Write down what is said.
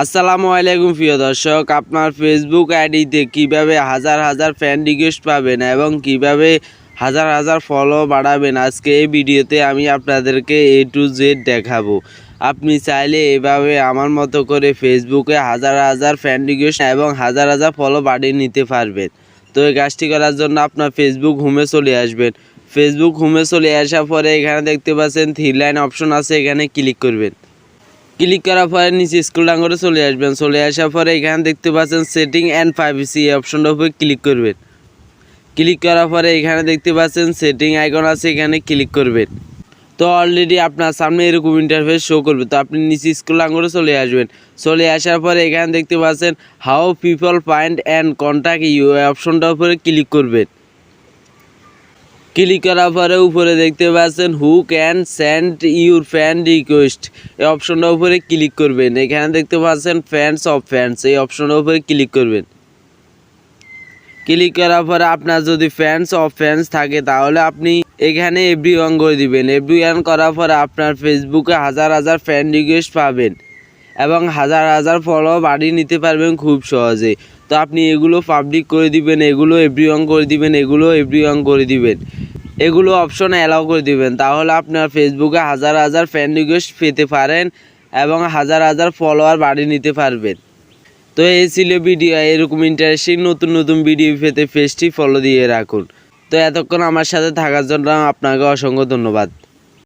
আসসালামু আলাইকুম প্রিয় দর্শক, আপনার ফেসবুক আইডিতে কিভাবে হাজার হাজার ফ্যান রিকোয়েস্ট পাবেন এবং কিভাবে হাজার হাজার ফলো বাড়াবেন, আজকে এই ভিডিওতে আমি আপনাদেরকে A to Z দেখাবো। আপনি চাইলে এভাবে আমার মতো করে ফেসবুকে হাজার হাজার ফ্যান রিকোয়েস্ট এবং হাজার হাজার ফলো বাড়িয়ে নিতে পারবেন। তো এই কাজটি করার জন্য আপনার ফেসবুক হোমে চলে আসবেন। ফেসবুক হোমে চলে আসার পরে এখানে দেখতে পাচ্ছেন 3 লাইন অপশন আছে, এখানে ক্লিক করবেন। ক্লিক করার পরে নিচে স্ক্রল ডাউন করে চলে আসবেন। চলে আসার পরে এখানে দেখতে পাচ্ছেন সেটিং অ্যান্ড প্রাইভেসি, এই অপশনটার উপরে ক্লিক করবেন। ক্লিক করার পরে এখানে দেখতে পাচ্ছেন সেটিং আইকন আছে, এখানে ক্লিক করবেন। তো অলরেডি আপনার সামনে এরকম ইন্টারফেস শো করবে। তো আপনি নিচে স্ক্রল ডাউন করে চলে আসবেন। চলে আসার পরে এখানে দেখতে পাচ্ছেন how people find and contact you, এই অপশনটার উপরে ক্লিক করবেন। ক্লিক করার পরে উপরে দেখতে পাচ্ছেন who can send your fan request, এই অপশনটার উপরে ক্লিক করবেন। এখানে দেখতে পাচ্ছেন ফ্যান্স অফ ফ্যান্স, এই অপশনটার উপরে ক্লিক করবেন। ক্লিক করার পরে আপনার যদি ফ্যান্স অফ ফ্যান্স থাকে তাহলে আপনি এখানে এভরিওয়ান করে দিবেন। এভরিওয়ান করার পরে আপনার ফেসবুকে হাজার হাজার ফ্যান রিকোয়েস্ট পাবেন এবং হাজার হাজার ফলো বাড়িয়ে নিতে পারবেন খুব সহজে। তো আপনি এগুলো পাবলিক করে দিবেন, এগুলো এভরিওয়ান করে দিবেন, এগুলো এভরিওয়ান করে দিবেন, এগুলো অপশন অ্যালাউ করে দিবেন। তাহলে আপনার ফেসবুকে হাজার হাজার ফ্যান রিকোয়েস্ট পেতে পারেন এবং হাজার হাজার ফলোয়ার বাড়িয়ে নিতে পারবেন। তো এই ছিল ভিডিও। এরকম ইন্টারেস্টিং নতুন নতুন ভিডিও পেতে পেজটি ফলো দিয়ে রাখুন। তো এতক্ষণ আমার সাথে থাকার জন্য আপনাকে অসংখ্য ধন্যবাদ।